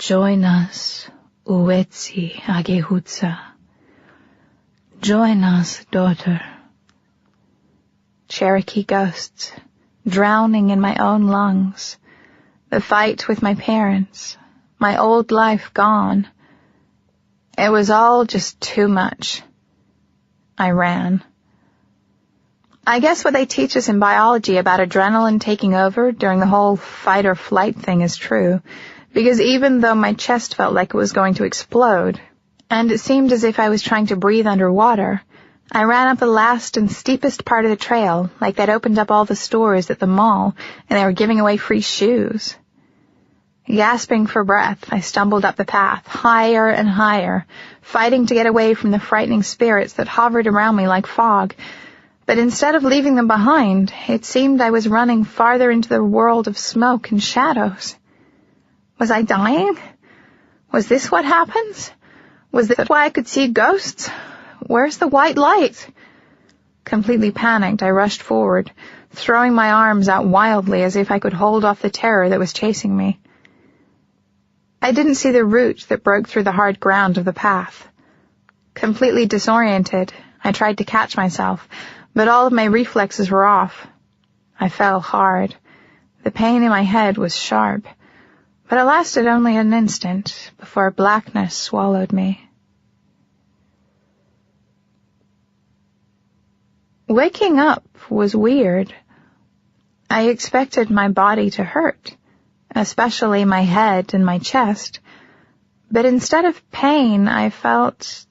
Join us, Uetsi Agehutsa. Join us, daughter. Cherokee ghosts, drowning in my own lungs. The fight with my parents, my old life gone. It was all just too much. I ran. I guess what they teach us in biology about adrenaline taking over during the whole fight or flight thing is true, because even though my chest felt like it was going to explode, and it seemed as if I was trying to breathe underwater, I ran up the last and steepest part of the trail, like they'd opened up all the stores at the mall, and they were giving away free shoes. Gasping for breath, I stumbled up the path, higher and higher, fighting to get away from the frightening spirits that hovered around me like fog. But instead of leaving them behind, it seemed I was running farther into the world of smoke and shadows. Was I dying? Was this what happens? Was this why I could see ghosts? Where's the white light? Completely panicked, I rushed forward, throwing my arms out wildly as if I could hold off the terror that was chasing me. I didn't see the root that broke through the hard ground of the path. Completely disoriented, I tried to catch myself, but all of my reflexes were off. I fell hard. The pain in my head was sharp, but it lasted only an instant before blackness swallowed me. Waking up was weird. I expected my body to hurt, especially my head and my chest, but instead of pain, I felt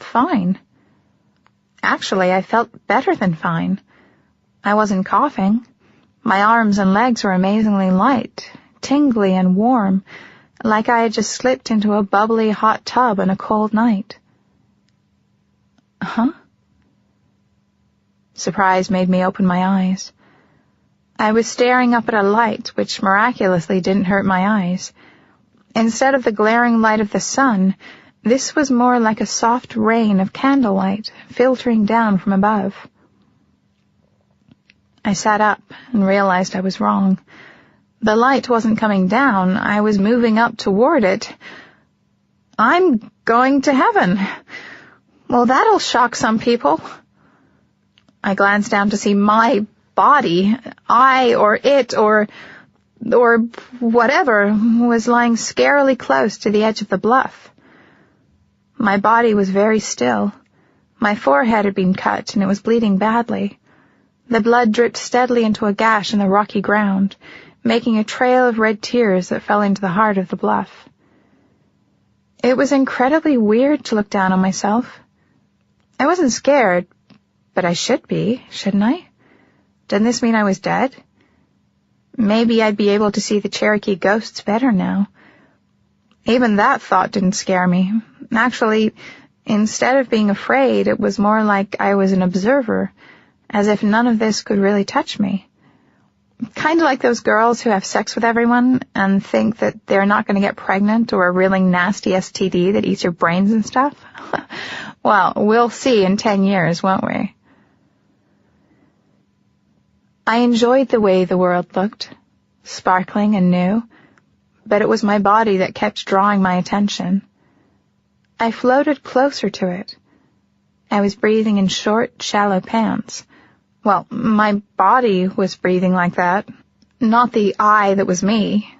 fine. Actually, I felt better than fine. I wasn't coughing. My arms and legs were amazingly light, tingly and warm, like I had just slipped into a bubbly hot tub on a cold night. Huh? Surprise made me open my eyes. I was staring up at a light which miraculously didn't hurt my eyes. Instead of the glaring light of the sun, this was more like a soft rain of candlelight filtering down from above. I sat up and realized I was wrong. The light wasn't coming down, I was moving up toward it. I'm going to heaven. Well, that'll shock some people. I glanced down to see my body, I or it or whatever, was lying scarily close to the edge of the bluff. My body was very still. My forehead had been cut and it was bleeding badly. The blood dripped steadily into a gash in the rocky ground, making a trail of red tears that fell into the heart of the bluff. It was incredibly weird to look down on myself. I wasn't scared, but I should be, shouldn't I? Didn't this mean I was dead? Maybe I'd be able to see the Cherokee ghosts better now. Even that thought didn't scare me. Actually, instead of being afraid, it was more like I was an observer, as if none of this could really touch me. Kind of like those girls who have sex with everyone and think that they're not going to get pregnant or a really nasty STD that eats your brains and stuff. Well, we'll see in 10 years, won't we? I enjoyed the way the world looked, sparkling and new, but it was my body that kept drawing my attention. I floated closer to it. I was breathing in short, shallow pants. Well, my body was breathing like that, not the I that was me.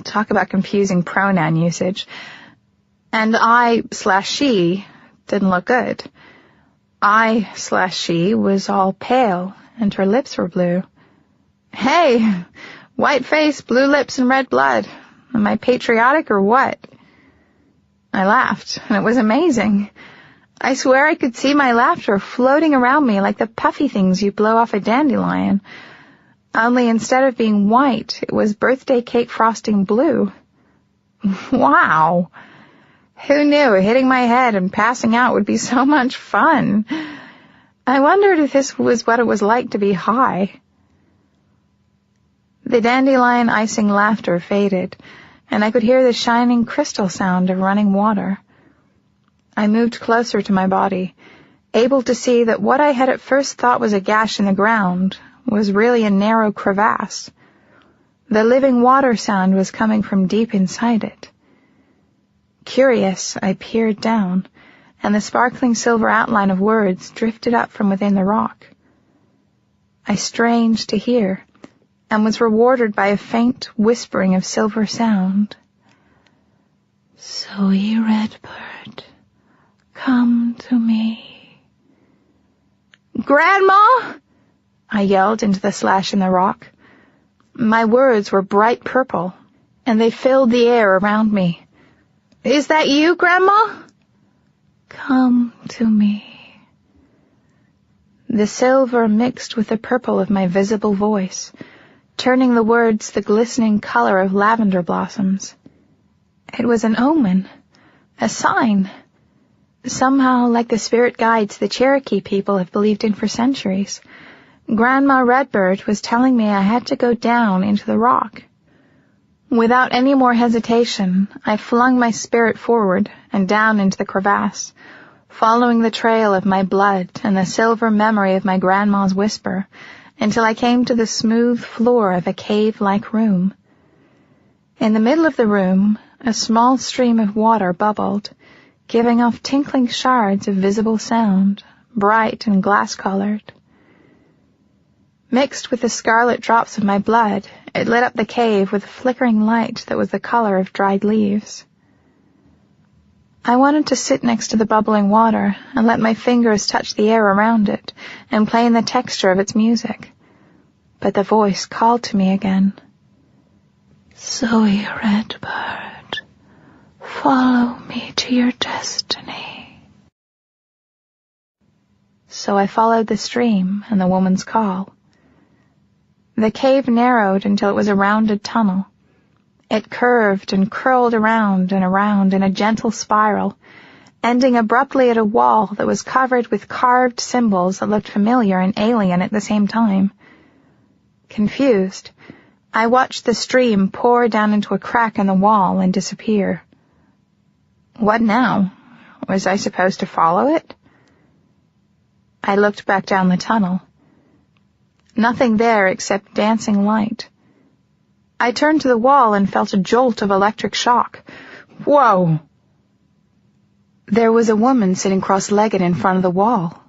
Talk about confusing pronoun usage. And I/she didn't look good. I/she was all pale, and her lips were blue. Hey, white face, blue lips, and red blood. Am I patriotic or what? I laughed, and it was amazing. I swear I could see my laughter floating around me like the puffy things you blow off a dandelion. Only instead of being white, it was birthday cake frosting blue. Wow! Who knew hitting my head and passing out would be so much fun? I wondered if this was what it was like to be high. The dandelion icing laughter faded, and I could hear the shining crystal sound of running water. I moved closer to my body, able to see that what I had at first thought was a gash in the ground was really a narrow crevasse. The living water sound was coming from deep inside it. Curious, I peered down, and the sparkling silver outline of words drifted up from within the rock. I strained to hear, and was rewarded by a faint whispering of silver sound. "So ye redbird, come to me." "Grandma!" I yelled into the slash in the rock. My words were bright purple, and they filled the air around me. "Is that you, Grandma?" "Come to me." The silver mixed with the purple of my visible voice, turning the words the glistening color of lavender blossoms. It was an omen, a sign, somehow like the spirit guides the Cherokee people have believed in for centuries. Grandma Redbird was telling me I had to go down into the rock. Without any more hesitation, I flung my spirit forward and down into the crevasse, following the trail of my blood and the silver memory of my grandma's whisper, until I came to the smooth floor of a cave-like room. In the middle of the room, a small stream of water bubbled, giving off tinkling shards of visible sound, bright and glass-colored. Mixed with the scarlet drops of my blood, it lit up the cave with a flickering light that was the color of dried leaves. I wanted to sit next to the bubbling water and let my fingers touch the air around it and play in the texture of its music. But the voice called to me again. "Zoe Redbird, follow me to your destiny." So I followed the stream and the woman's call. The cave narrowed until it was a rounded tunnel. It curved and curled around and around in a gentle spiral, ending abruptly at a wall that was covered with carved symbols that looked familiar and alien at the same time. Confused, I watched the stream pour down into a crack in the wall and disappear. What now? Was I supposed to follow it? I looked back down the tunnel. Nothing there except dancing light. I turned to the wall and felt a jolt of electric shock. Whoa! There was a woman sitting cross-legged in front of the wall.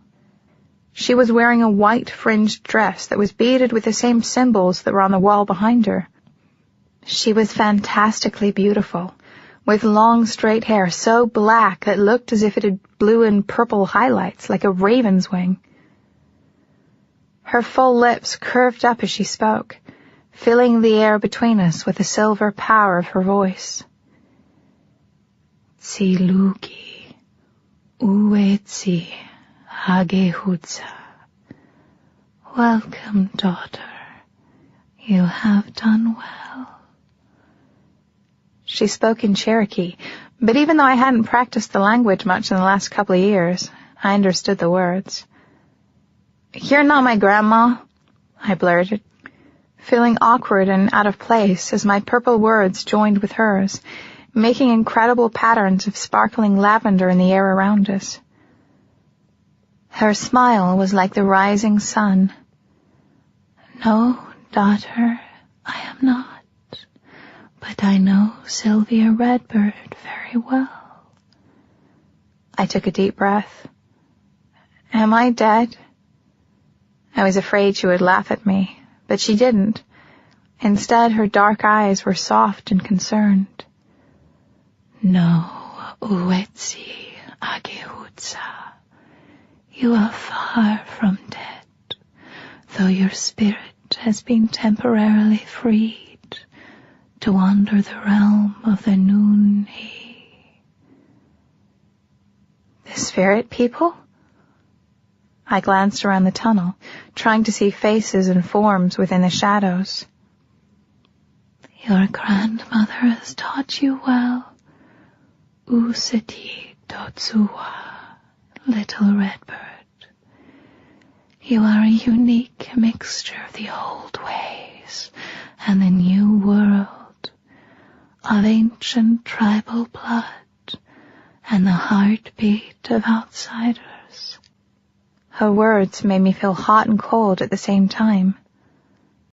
She was wearing a white fringed dress that was beaded with the same symbols that were on the wall behind her. She was fantastically beautiful, with long straight hair so black that it looked as if it had blue and purple highlights like a raven's wing. Her full lips curved up as she spoke, filling the air between us with the silver power of her voice. "Tsilugi, uetsi, hagehutsa." Welcome, daughter. You have done well. She spoke in Cherokee, but even though I hadn't practiced the language much in the last couple of years, I understood the words. "You're not my grandma," I blurted, feeling awkward and out of place as my purple words joined with hers, making incredible patterns of sparkling lavender in the air around us. Her smile was like the rising sun. "No, daughter, I am not, but I know Sylvia Redbird very well." I took a deep breath. "Am I dead?" I was afraid she would laugh at me, but she didn't. Instead, her dark eyes were soft and concerned. "No, uetsi agehutsa. You are far from dead, though your spirit has been temporarily freed to wander the realm of the Noonhi." The spirit people? I glanced around the tunnel, trying to see faces and forms within the shadows. "Your grandmother has taught you well. Useti Totsuwa, little redbird. You are a unique mixture of the old ways and the new world, of ancient tribal blood and the heartbeat of outsiders." Her words made me feel hot and cold at the same time.